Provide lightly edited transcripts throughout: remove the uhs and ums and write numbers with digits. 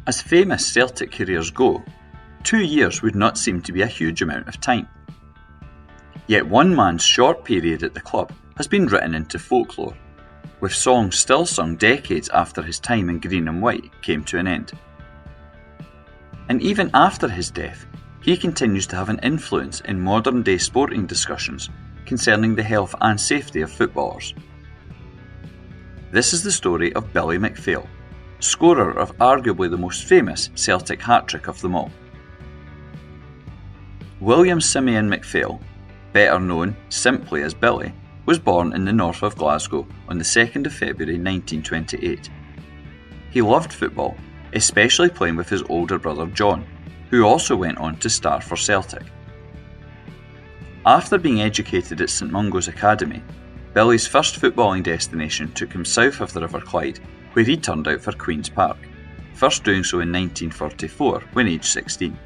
As famous Celtic careers go, 2 years would not seem to be a huge amount of time. Yet one man's short period at the club has been written into folklore, with songs still sung decades after his time in green and white came to an end. And even after his death, he continues to have an influence in modern-day sporting discussions concerning the health and safety of footballers. This is the story of Billy McPhail, scorer of arguably the most famous Celtic hat-trick of them all. William Simeon McPhail, better known simply as Billy, was born in the north of Glasgow on the 2nd of February 1928. He loved football, especially playing with his older brother John, who also went on to star for Celtic. After being educated at St Mungo's Academy, Billy's first footballing destination took him south of the River Clyde, where he turned out for Queen's Park, first doing so in 1944 when aged 16.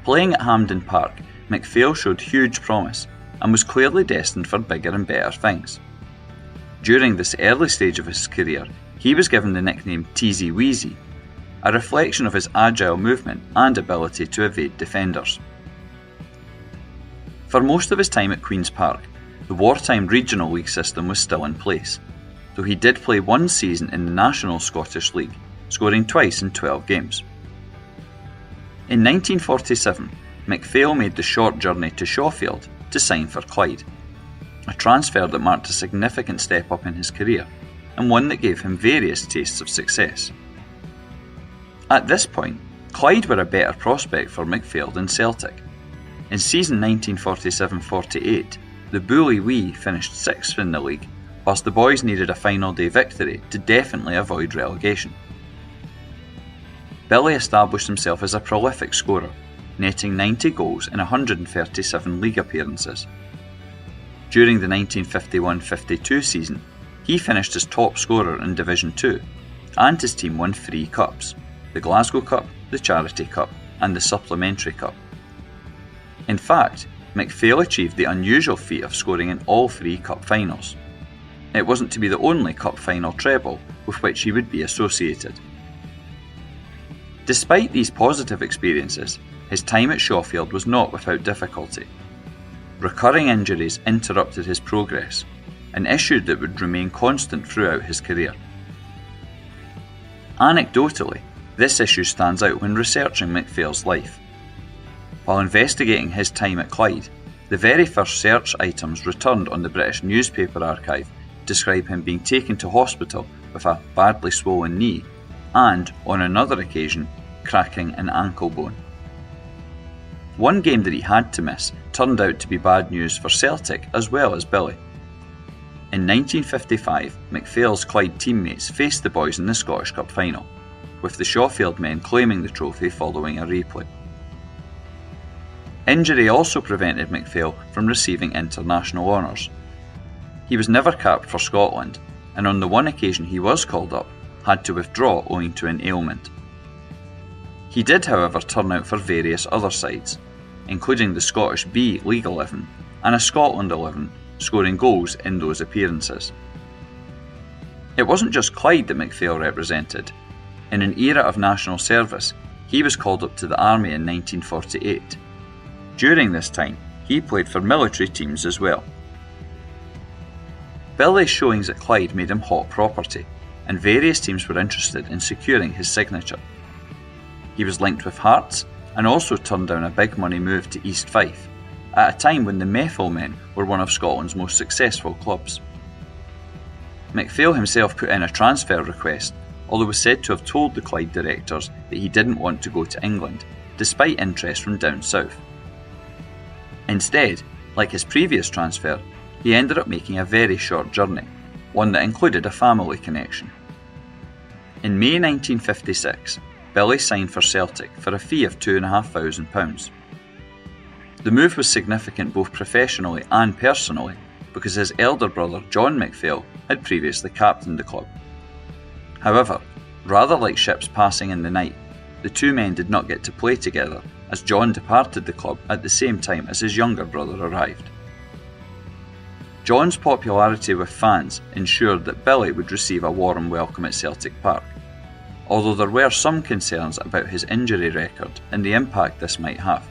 Playing at Hampden Park, McPhail showed huge promise and was clearly destined for bigger and better things. During this early stage of his career, he was given the nickname Teasy Weasy, a reflection of his agile movement and ability to evade defenders. For most of his time at Queen's Park, the wartime regional league system was still in place, though he did play one season in the National Scottish League, scoring twice in 12 games. In 1947, McPhail made the short journey to Shawfield to sign for Clyde, a transfer that marked a significant step up in his career and one that gave him various tastes of success. At this point, Clyde were a better prospect for McPhail than Celtic. In season 1947-48, the Bully Wee finished 6th in the league, whilst the boys needed a final day victory to definitely avoid relegation. Billy established himself as a prolific scorer, netting 90 goals in 137 league appearances. During the 1951-52 season, he finished as top scorer in Division 2, and his team won 3 cups: the Glasgow Cup, the Charity Cup, and the Supplementary Cup. In fact, McPhail achieved the unusual feat of scoring in all 3 cup finals. It wasn't to be the only cup final treble with which he would be associated. Despite these positive experiences, his time at Shawfield was not without difficulty. Recurring injuries interrupted his progress, an issue that would remain constant throughout his career. Anecdotally, this issue stands out when researching McPhail's life. While investigating his time at Clyde, the very first search items returned on the British Newspaper Archive describe him being taken to hospital with a badly swollen knee and, on another occasion, cracking an ankle bone. One game that he had to miss turned out to be bad news for Celtic as well as Billy. In 1955, McPhail's Clyde teammates faced the boys in the Scottish Cup final, with the Shawfield men claiming the trophy following a replay. Injury also prevented McPhail from receiving international honours. He was never capped for Scotland, and on the one occasion he was called up, had to withdraw owing to an ailment. He did, however, turn out for various other sides, including the Scottish B League 11 and a Scotland 11, scoring goals in those appearances. It wasn't just Clyde that McPhail represented. In an era of national service, he was called up to the army in 1948. During this time, he played for military teams as well. Billy's showings at Clyde made him hot property, and various teams were interested in securing his signature. He was linked with Hearts and also turned down a big money move to East Fife, at a time when the McPhail men were one of Scotland's most successful clubs. McPhail himself put in a transfer request, although was said to have told the Clyde directors that he didn't want to go to England, despite interest from down south. Instead, like his previous transfer, he ended up making a very short journey, one that included a family connection. In May 1956, Billy signed for Celtic for a fee of £2,500. The move was significant both professionally and personally because his elder brother John McPhail had previously captained the club. However, rather like ships passing in the night, the two men did not get to play together as John departed the club at the same time as his younger brother arrived. John's popularity with fans ensured that Billy would receive a warm welcome at Celtic Park, although there were some concerns about his injury record and the impact this might have.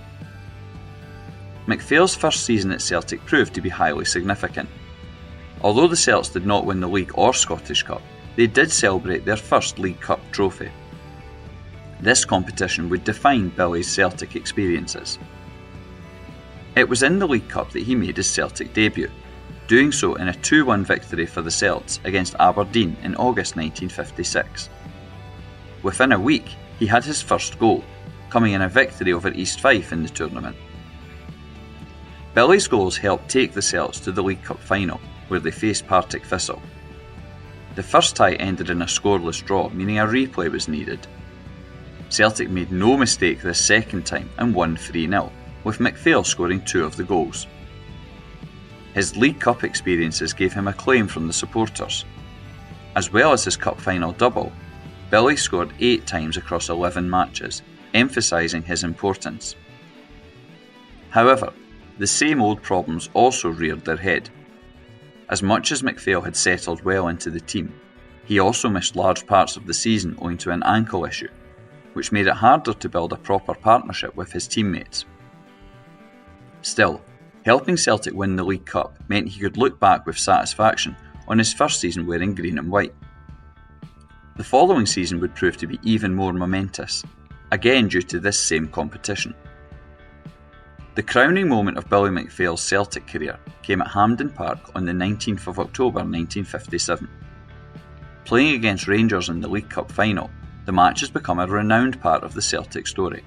McPhail's first season at Celtic proved to be highly significant. Although the Celts did not win the League or Scottish Cup, they did celebrate their first League Cup trophy. This competition would define Billy's Celtic experiences. It was in the League Cup that he made his Celtic debut, doing so in a 2-1 victory for the Celts against Aberdeen in August 1956. Within a week, he had his first goal, coming in a victory over East Fife in the tournament. Billy's goals helped take the Celts to the League Cup final, where they faced Partick Thistle. The first tie ended in a scoreless draw, meaning a replay was needed. Celtic made no mistake this second time and won 3-0, with McPhail scoring 2 of the goals. His League Cup experiences gave him acclaim from the supporters. As well as his cup final double, Billy scored 8 times across 11 matches, emphasising his importance. However, the same old problems also reared their head. As much as McPhail had settled well into the team, he also missed large parts of the season owing to an ankle issue, which made it harder to build a proper partnership with his teammates. Still, helping Celtic win the League Cup meant he could look back with satisfaction on his first season wearing green and white. The following season would prove to be even more momentous, again due to this same competition. The crowning moment of Billy McPhail's Celtic career came at Hampden Park on the 19th of October 1957. Playing against Rangers in the League Cup final, the match has become a renowned part of the Celtic story.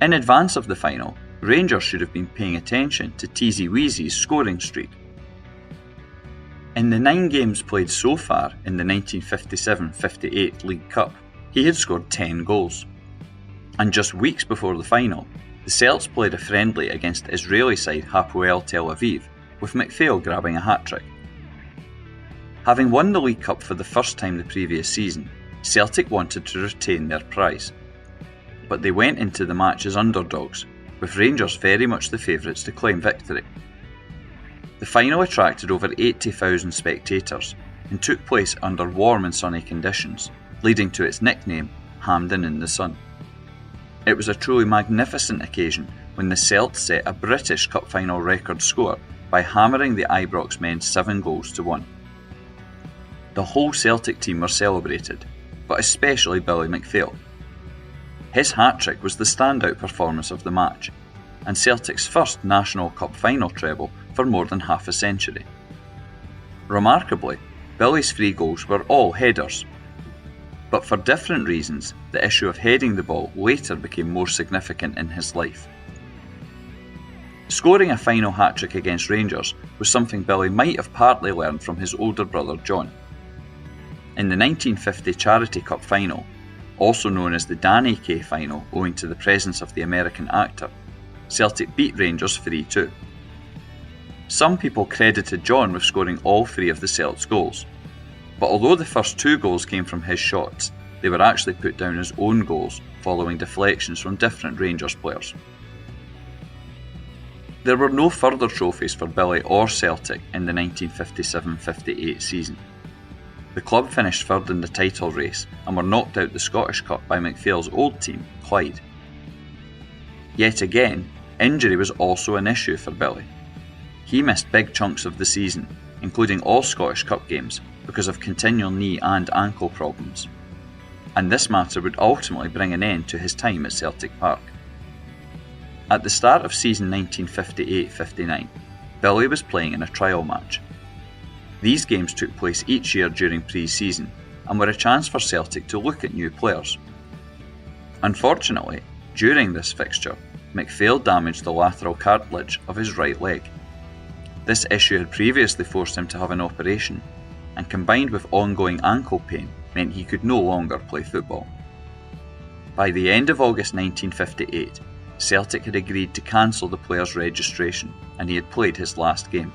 In advance of the final, Rangers should have been paying attention to Teasy Weezy's scoring streak. In the 9 games played so far in the 1957-58 League Cup, he had scored 10 goals. And just weeks before the final, the Celts played a friendly against Israeli side Hapoel Tel Aviv, with McPhail grabbing a hat-trick. Having won the League Cup for the first time the previous season, Celtic wanted to retain their prize. But they went into the match as underdogs, with Rangers very much the favourites to claim victory. The final attracted over 80,000 spectators and took place under warm and sunny conditions, leading to its nickname, Hampden in the Sun. It was a truly magnificent occasion when the Celts set a British Cup final record score by hammering the Ibrox men 7-1. The whole Celtic team were celebrated, but especially Billy McPhail. His hat-trick was the standout performance of the match, and Celtic's first National Cup final treble for more than half a century. Remarkably, Billy's 3 goals were all headers. But for different reasons, the issue of heading the ball later became more significant in his life. Scoring a final hat-trick against Rangers was something Billy might have partly learned from his older brother John. In the 1950 Charity Cup final, also known as the Danny Kaye final owing to the presence of the American actor, Celtic beat Rangers 3-2. Some people credited John with scoring all 3 of the Celts' goals, but although the first 2 goals came from his shots, they were actually put down as own goals following deflections from different Rangers players. There were no further trophies for Billy or Celtic in the 1957-58 season. The club finished 3rd in the title race and were knocked out the Scottish Cup by McPhail's old team, Clyde. Yet again, injury was also an issue for Billy. He missed big chunks of the season, including all Scottish Cup games, because of continual knee and ankle problems. And this matter would ultimately bring an end to his time at Celtic Park. At the start of season 1958-59, Billy was playing in a trial match. These games took place each year during pre-season and were a chance for Celtic to look at new players. Unfortunately, during this fixture, McPhail damaged the lateral cartilage of his right leg. This issue had previously forced him to have an operation, and combined with ongoing ankle pain meant he could no longer play football. By the end of August 1958, Celtic had agreed to cancel the player's registration and he had played his last game.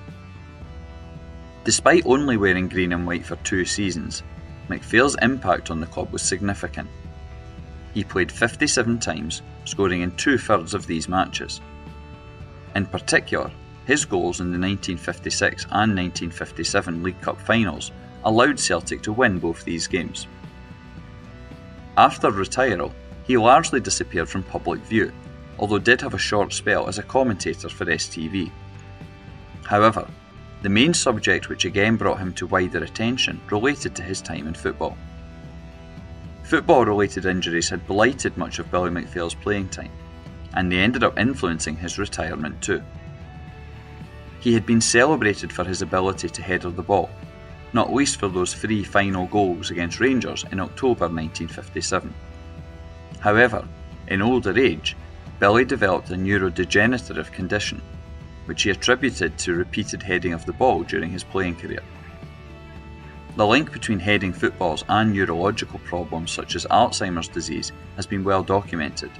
Despite only wearing green and white for 2 seasons, McPhail's impact on the club was significant. He played 57 times, scoring in 2/3 of these matches. In particular, his goals in the 1956 and 1957 League Cup finals allowed Celtic to win both these games. After retiral, he largely disappeared from public view, although did have a short spell as a commentator for STV. However, the main subject which again brought him to wider attention related to his time in football. Football-related injuries had blighted much of Billy McPhail's playing time, and they ended up influencing his retirement too. He had been celebrated for his ability to header the ball, not least for those 3 final goals against Rangers in October 1957. However, in older age, Billy developed a neurodegenerative condition, which he attributed to repeated heading of the ball during his playing career. The link between heading footballs and neurological problems such as Alzheimer's disease has been well documented.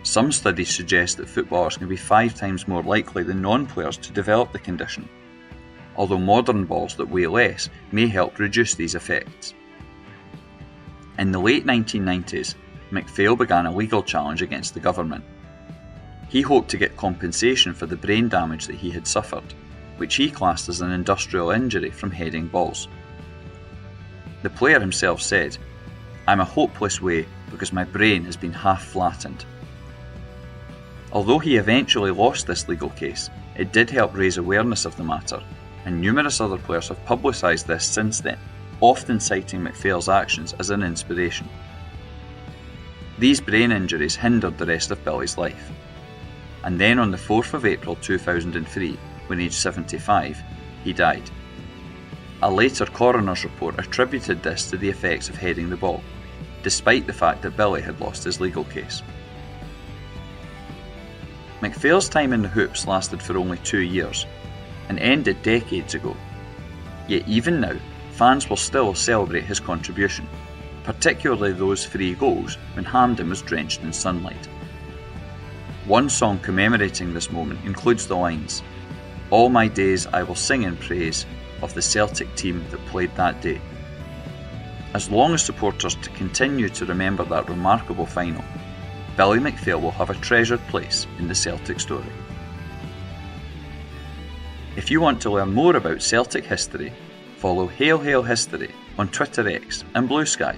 Some studies suggest that footballers can be 5 times more likely than non-players to develop the condition, although modern balls that weigh less may help reduce these effects. In the late 1990s, McPhail began a legal challenge against the government. He hoped to get compensation for the brain damage that he had suffered, which he classed as an industrial injury from heading balls. The player himself said, "I'm a hopeless way because my brain has been half flattened." Although he eventually lost this legal case, it did help raise awareness of the matter, and numerous other players have publicised this since then, often citing McPhail's actions as an inspiration. These brain injuries hindered the rest of Billy's life, and then on the 4th of April 2003, when aged 75, he died. A later coroner's report attributed this to the effects of heading the ball, despite the fact that Billy had lost his legal case. McPhail's time in the hoops lasted for only 2 years, and ended decades ago. Yet even now, fans will still celebrate his contribution, particularly those 3 goals when Hampden was drenched in sunlight. One song commemorating this moment includes the lines, "All my days I will sing in praise of the Celtic team that played that day." As long as supporters continue to remember that remarkable final, Billy McPhail will have a treasured place in the Celtic story. If you want to learn more about Celtic history, follow Hail Hail History on Twitter X and Blue Sky.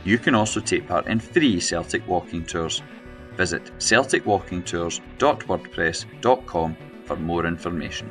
You can also take part in free Celtic walking tours. Visit celticwalkingtours.wordpress.com for more information.